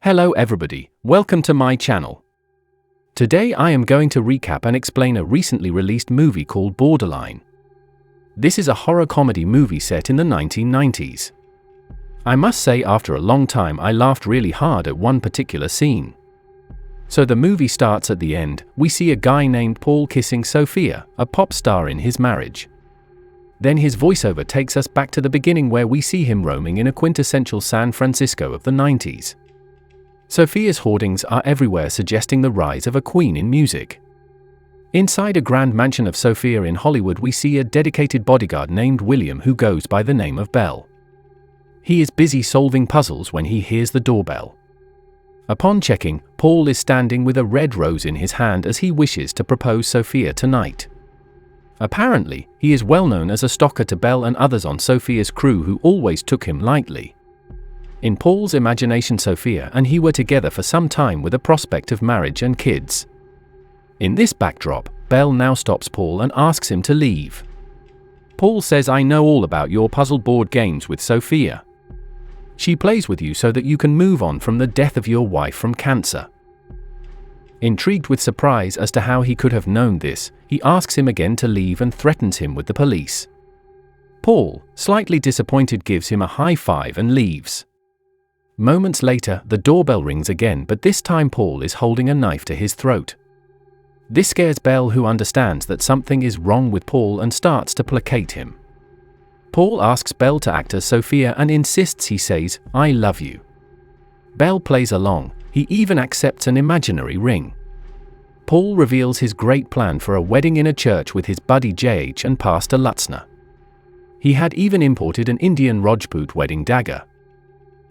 Hello everybody, welcome to my channel. Today I am going to recap and explain a recently released movie called Borderline. This is a horror comedy movie set in the 1990s. I must say after a long time I laughed really hard at one particular scene. So the movie starts at the end, we see a guy named Paul kissing Sofia, a pop star in his marriage. Then his voiceover takes us back to the beginning where we see him roaming in a quintessential San Francisco of the 90s. Sofia's hoardings are everywhere, suggesting the rise of a queen in music. Inside a grand mansion of Sofia in Hollywood we see a dedicated bodyguard named William who goes by the name of Bell. He is busy solving puzzles when he hears the doorbell. Upon checking, Paul is standing with a red rose in his hand as he wishes to propose Sofia tonight. Apparently, he is well known as a stalker to Bell and others on Sofia's crew who always took him lightly. In Paul's imagination, Sofia and he were together for some time with a prospect of marriage and kids. In this backdrop, Bell now stops Paul and asks him to leave. Paul says, "I know all about your puzzle board games with Sofia. She plays with you so that you can move on from the death of your wife from cancer." Intrigued with surprise as to how he could have known this, he asks him again to leave and threatens him with the police. Paul, slightly disappointed, gives him a high five and leaves. Moments later, the doorbell rings again, but this time Paul is holding a knife to his throat. This scares Bell, who understands that something is wrong with Paul and starts to placate him. Paul asks Bell to act as Sofia and insists. He says, "I love you." Bell plays along, he even accepts an imaginary ring. Paul reveals his great plan for a wedding in a church with his buddy JH and Pastor Lutzner. He had even imported an Indian Rajput wedding dagger.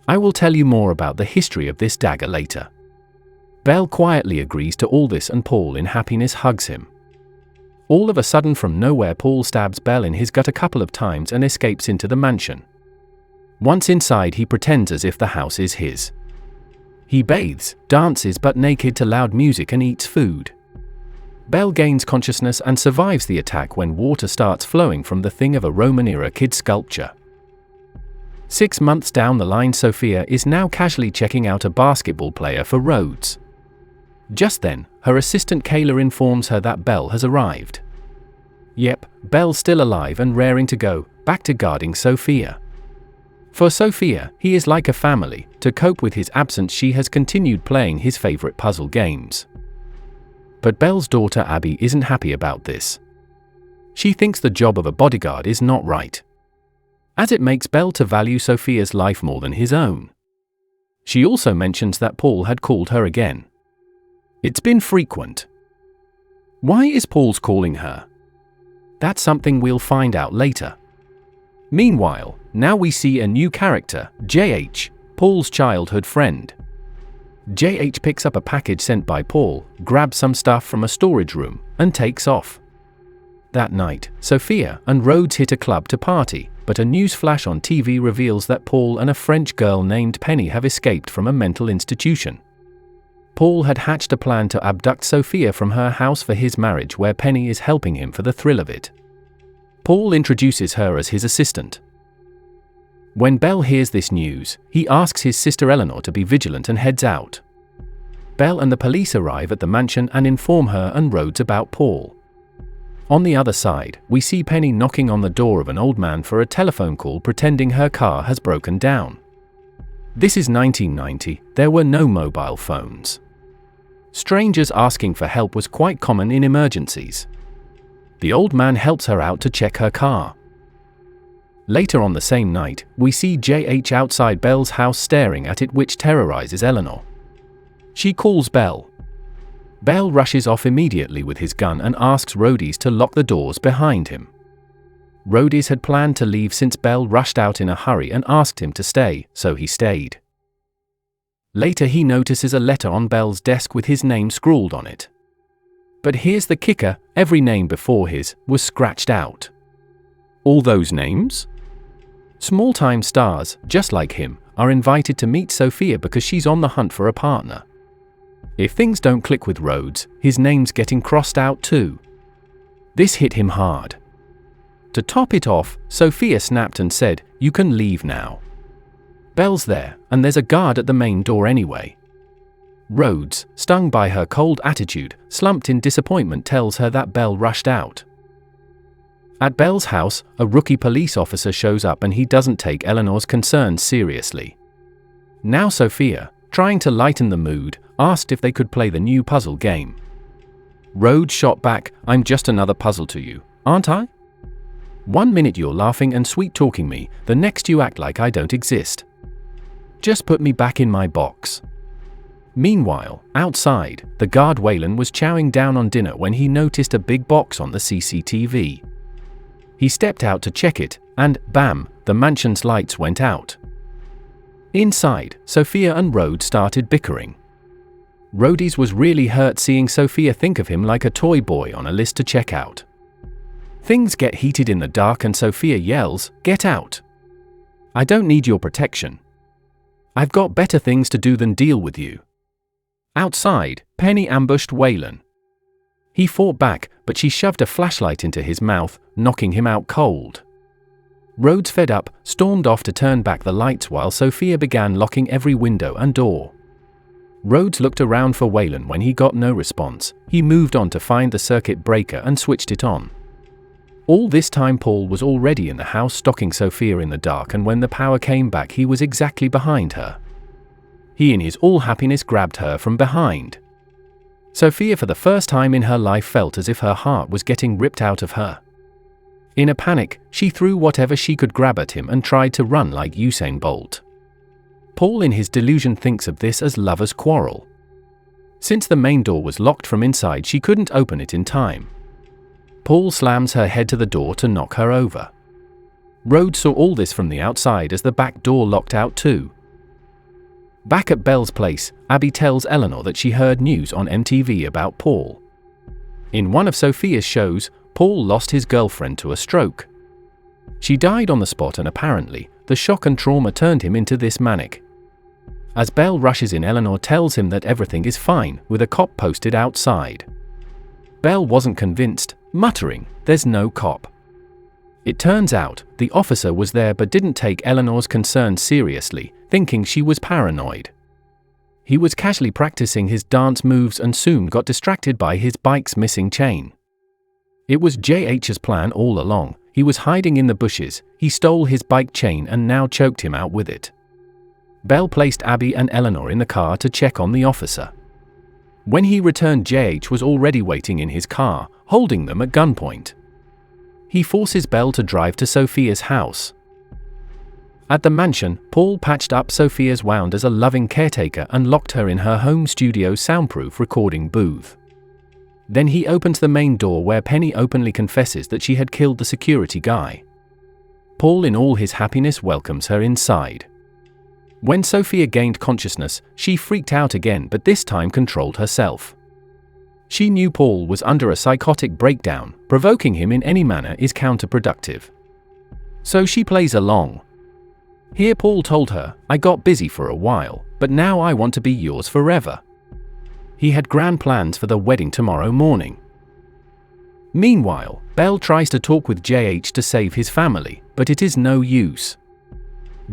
I will tell you more about the history of this dagger later. Bell quietly agrees to all this and Paul in happiness hugs him. All of a sudden from nowhere Paul stabs Bell in his gut a couple of times and escapes into the mansion. Once inside he pretends as if the house is his. He bathes, dances butt naked to loud music and eats food. Bell gains consciousness and survives the attack when water starts flowing from the thing of a Roman-era kid sculpture. 6 months down the line, Sofia is now casually checking out a basketball player for Rhodes. Just then, her assistant Kayla informs her that Bell has arrived. Yep, Bell's still alive and raring to go, back to guarding Sofia. For Sofia, he is like a family. To cope with his absence, she has continued playing his favorite puzzle games. But Bell's daughter Abby isn't happy about this. She thinks the job of a bodyguard is not right, as it makes Bell to value Sofia's life more than his own. She also mentions that Paul had called her again. It's been frequent. Why is Paul's calling her? That's something we'll find out later. Meanwhile, now we see a new character, JH, Paul's childhood friend. JH picks up a package sent by Paul, grabs some stuff from a storage room, and takes off. That night, Sofia and Rhodes hit a club to party, but a news flash on TV reveals that Paul and a French girl named Penny have escaped from a mental institution. Paul had hatched a plan to abduct Sofia from her house for his marriage, where Penny is helping him for the thrill of it. Paul introduces her as his assistant. When Bell hears this news, he asks his sister Eleanor to be vigilant and heads out. Bell and the police arrive at the mansion and inform her and Rhodes about Paul. On the other side, we see Penny knocking on the door of an old man for a telephone call, pretending her car has broken down. This is 1990, there were no mobile phones. Strangers asking for help was quite common in emergencies. The old man helps her out to check her car. Later on the same night, we see JH outside Bell's house staring at it, which terrorizes Eleanor. She calls Bell. Bell rushes off immediately with his gun and asks Rhodes to lock the doors behind him. Rhodes had planned to leave since Bell rushed out in a hurry and asked him to stay, so he stayed. Later he notices a letter on Bell's desk with his name scrawled on it. But here's the kicker, every name before his was scratched out. All those names? Small-time stars, just like him, are invited to meet Sofia because she's on the hunt for a partner. If things don't click with Rhodes, his name's getting crossed out too. This hit him hard. To top it off, Sofia snapped and said, "You can leave now." Bell's there, and there's a guard at the main door anyway. Rhodes, stung by her cold attitude, slumped in disappointment, tells her that Belle rushed out. At Belle's house, a rookie police officer shows up and he doesn't take Eleanor's concerns seriously. Now Sofia, trying to lighten the mood, asked if they could play the new puzzle game. Rhodes shot back, "I'm just another puzzle to you, aren't I? 1 minute you're laughing and sweet-talking me, the next you act like I don't exist. Just put me back in my box." Meanwhile, outside, the guard Waylon was chowing down on dinner when he noticed a big box on the CCTV. He stepped out to check it, and, bam, the mansion's lights went out. Inside, Sofia and Rhodes started bickering. Rhodes was really hurt seeing Sofia think of him like a toy boy on a list to check out. Things get heated in the dark and Sofia yells, "Get out! I don't need your protection. I've got better things to do than deal with you." Outside, Penny ambushed Waylon. He fought back, but she shoved a flashlight into his mouth, knocking him out cold. Rhodes, fed up, stormed off to turn back the lights while Sofia began locking every window and door. Rhodes looked around for Waylon. When he got no response, he moved on to find the circuit breaker and switched it on. All this time Paul was already in the house stalking Sofia in the dark, and when the power came back he was exactly behind her. He in his all happiness grabbed her from behind. Sofia for the first time in her life felt as if her heart was getting ripped out of her. In a panic, she threw whatever she could grab at him and tried to run like Usain Bolt. Paul in his delusion thinks of this as lovers' quarrel. Since the main door was locked from inside, she couldn't open it in time. Paul slams her head to the door to knock her over. Rhodes saw all this from the outside as the back door locked out too. Back at Belle's place, Abby tells Eleanor that she heard news on MTV about Paul. In one of Sofia's shows, Paul lost his girlfriend to a stroke. She died on the spot, and apparently, the shock and trauma turned him into this manic. As Belle rushes in, Eleanor tells him that everything is fine, with a cop posted outside. Belle wasn't convinced, muttering, "There's no cop." It turns out, the officer was there but didn't take Eleanor's concerns seriously, thinking she was paranoid. He was casually practicing his dance moves and soon got distracted by his bike's missing chain. It was JH's plan all along. He was hiding in the bushes, he stole his bike chain and now choked him out with it. Belle placed Abby and Eleanor in the car to check on the officer. When he returned, JH was already waiting in his car, holding them at gunpoint. He forces Belle to drive to Sofia's house. At the mansion, Paul patched up Sofia's wound as a loving caretaker and locked her in her home studio's soundproof recording booth. Then he opens the main door where Penny openly confesses that she had killed the security guy. Paul in all his happiness welcomes her inside. When Sofia gained consciousness, she freaked out again, but this time controlled herself. She knew Paul was under a psychotic breakdown. Provoking him in any manner is counterproductive. So she plays along. Here Paul told her, "I got busy for a while, but now I want to be yours forever." He had grand plans for the wedding tomorrow morning. Meanwhile, Belle tries to talk with JH to save his family, but it is no use.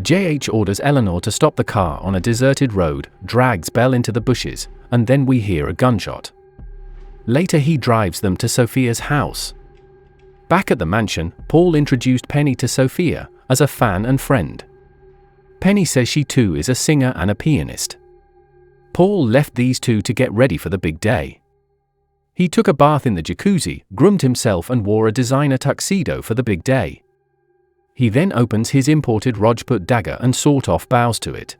JH orders Eleanor to stop the car on a deserted road, drags Belle into the bushes, and then we hear a gunshot. Later he drives them to Sofia's house. Back at the mansion, Paul introduced Penny to Sofia as a fan and friend. Penny says she too is a singer and a pianist. Paul left these two to get ready for the big day. He took a bath in the jacuzzi, groomed himself and wore a designer tuxedo for the big day. He then opens his imported Rajput dagger and sort-off bows to it.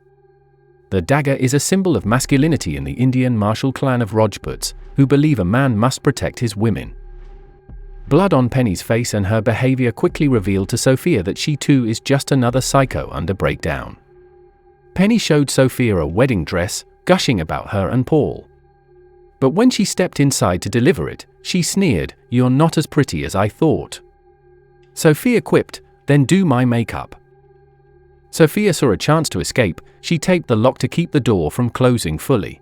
The dagger is a symbol of masculinity in the Indian martial clan of Rajputs, who believe a man must protect his women. Blood on Penny's face and her behavior quickly revealed to Sofia that she too is just another psycho under breakdown. Penny showed Sofia a wedding dress, gushing about her and Paul. But when she stepped inside to deliver it, she sneered, "You're not as pretty as I thought." Sofia quipped, "Then do my makeup." Sofia saw a chance to escape. She taped the lock to keep the door from closing fully.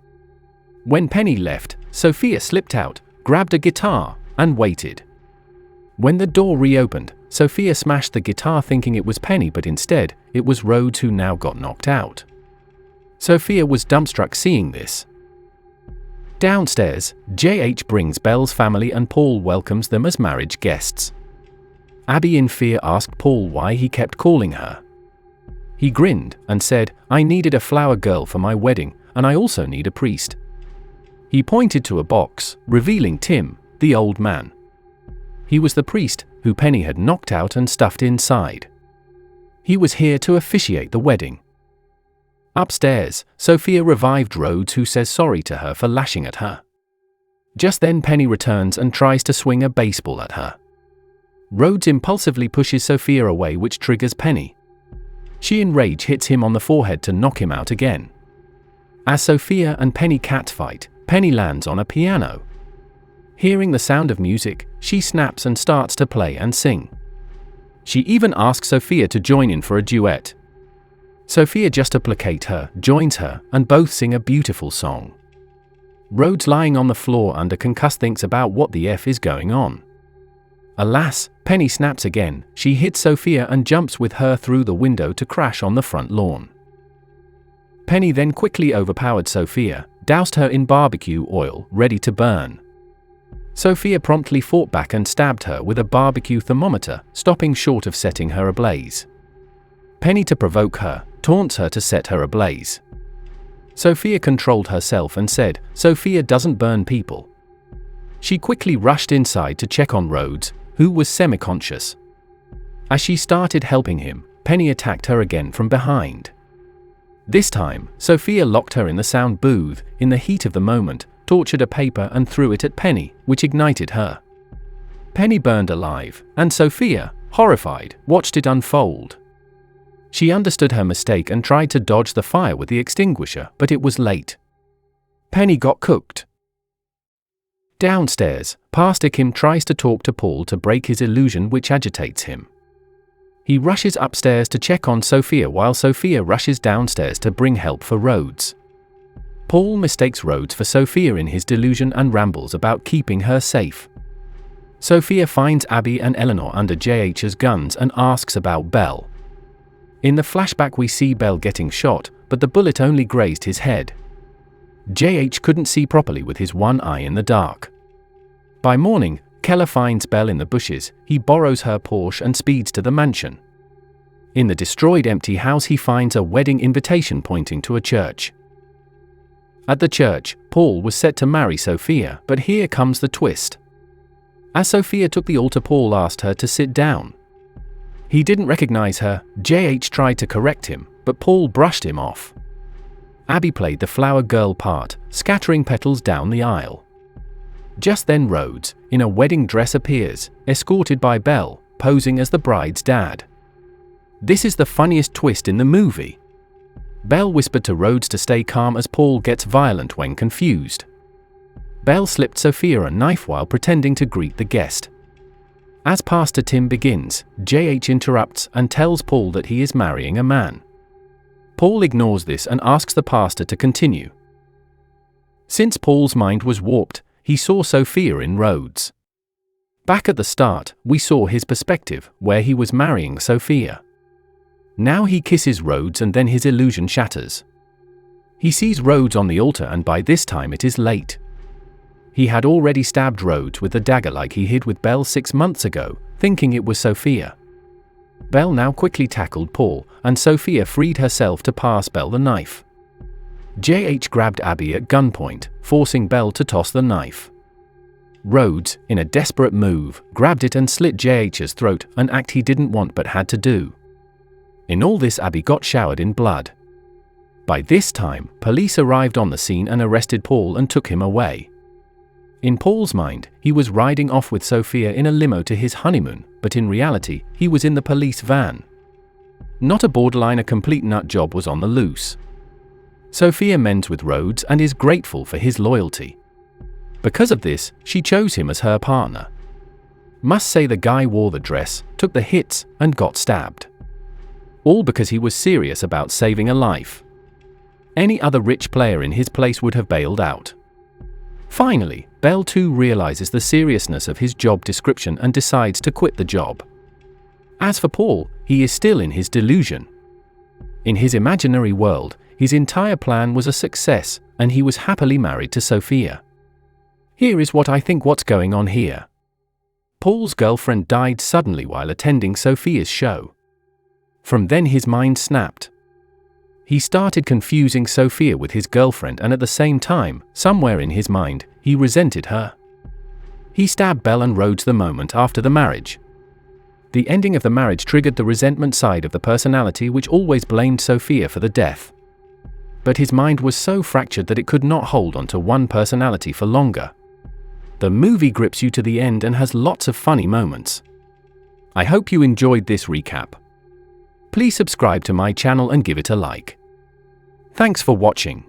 When Penny left, Sofia slipped out, grabbed a guitar, and waited. When the door reopened, Sofia smashed the guitar thinking it was Penny, but instead, it was Rhodes who now got knocked out. Sofia was dumbstruck seeing this. Downstairs, JH brings Belle's family and Paul welcomes them as marriage guests. Abby in fear asked Paul why he kept calling her. He grinned and said, "I needed a flower girl for my wedding, and I also need a priest." He pointed to a box, revealing Tim, the old man. He was the priest, who Penny had knocked out and stuffed inside. He was here to officiate the wedding. Upstairs, Sofia revived Rhodes, who says sorry to her for lashing at her. Just then Penny returns and tries to swing a baseball at her. Rhodes impulsively pushes Sofia away, which triggers Penny. She in rage hits him on the forehead to knock him out again. As Sofia and Penny catfight, Penny lands on a piano. Hearing the sound of music, she snaps and starts to play and sing. She even asks Sofia to join in for a duet. Sofia, just to placate her, joins her, and both sing a beautiful song. Rhodes, lying on the floor under concussed, thinks about what the F is going on. Alas, Penny snaps again. She hits Sofia and jumps with her through the window to crash on the front lawn. Penny then quickly overpowered Sofia, doused her in barbecue oil, ready to burn. Sofia promptly fought back and stabbed her with a barbecue thermometer, stopping short of setting her ablaze. Penny, to provoke her, taunts her to set her ablaze. Sofia controlled herself and said, "Sofia doesn't burn people." She quickly rushed inside to check on Rhodes, who was semi-conscious. As she started helping him, Penny attacked her again from behind. This time, Sofia locked her in the sound booth, in the heat of the moment, tortured a paper and threw it at Penny, which ignited her. Penny burned alive, and Sofia, horrified, watched it unfold. She understood her mistake and tried to dodge the fire with the extinguisher, but it was late. Penny got cooked. Downstairs, Pastor Kim tries to talk to Paul to break his illusion, which agitates him. He rushes upstairs to check on Sofia while Sofia rushes downstairs to bring help for Rhodes. Paul mistakes Rhodes for Sofia in his delusion and rambles about keeping her safe. Sofia finds Abby and Eleanor under JH's guns and asks about Belle. In the flashback we see Belle getting shot, but the bullet only grazed his head. JH couldn't see properly with his one eye in the dark. By morning, Keller finds Belle in the bushes. He borrows her Porsche and speeds to the mansion. In the destroyed empty house he finds a wedding invitation pointing to a church. At the church, Paul was set to marry Sofia, but here comes the twist. As Sofia took the altar, Paul asked her to sit down. He didn't recognize her. JH tried to correct him, but Paul brushed him off. Abby played the flower girl part, scattering petals down the aisle. Just then Rhodes, in a wedding dress, appears, escorted by Belle, posing as the bride's dad. This is the funniest twist in the movie. Belle whispered to Rhodes to stay calm as Paul gets violent when confused. Belle slipped Sofia a knife while pretending to greet the guest. As Pastor Tim begins, JH interrupts and tells Paul that he is marrying a man. Paul ignores this and asks the pastor to continue. Since Paul's mind was warped, he saw Sofia in Rhodes. Back at the start, we saw his perspective, where he was marrying Sofia. Now he kisses Rhodes and then his illusion shatters. He sees Rhodes on the altar and by this time it is late. He had already stabbed Rhodes with the dagger like he hid with Belle 6 months ago, thinking it was Sofia. Belle now quickly tackled Paul, and Sofia freed herself to pass Belle the knife. JH grabbed Abby at gunpoint, forcing Belle to toss the knife. Rhodes, in a desperate move, grabbed it and slit JH's throat, an act he didn't want but had to do. In all this, Abby got showered in blood. By this time, police arrived on the scene and arrested Paul and took him away. In Paul's mind, he was riding off with Sofia in a limo to his honeymoon, but in reality, he was in the police van. Not a borderline, a complete nut job was on the loose. Sofia mends with Rhodes and is grateful for his loyalty. Because of this, she chose him as her partner. Must say the guy wore the dress, took the hits, and got stabbed. All because he was serious about saving a life. Any other rich player in his place would have bailed out. Finally, Belle too realizes the seriousness of his job description and decides to quit the job. As for Paul, he is still in his delusion. In his imaginary world, his entire plan was a success, and he was happily married to Sofia. Here is what I think what's going on here. Paul's girlfriend died suddenly while attending Sofia's show. From then his mind snapped. He started confusing Sofia with his girlfriend, and at the same time, somewhere in his mind, he resented her. He stabbed Belle and Rhodes the moment after the marriage. The ending of the marriage triggered the resentment side of the personality, which always blamed Sofia for the death. But his mind was so fractured that it could not hold on to one personality for longer. The movie grips you to the end and has lots of funny moments. I hope you enjoyed this recap. Please subscribe to my channel and give it a like. Thanks for watching.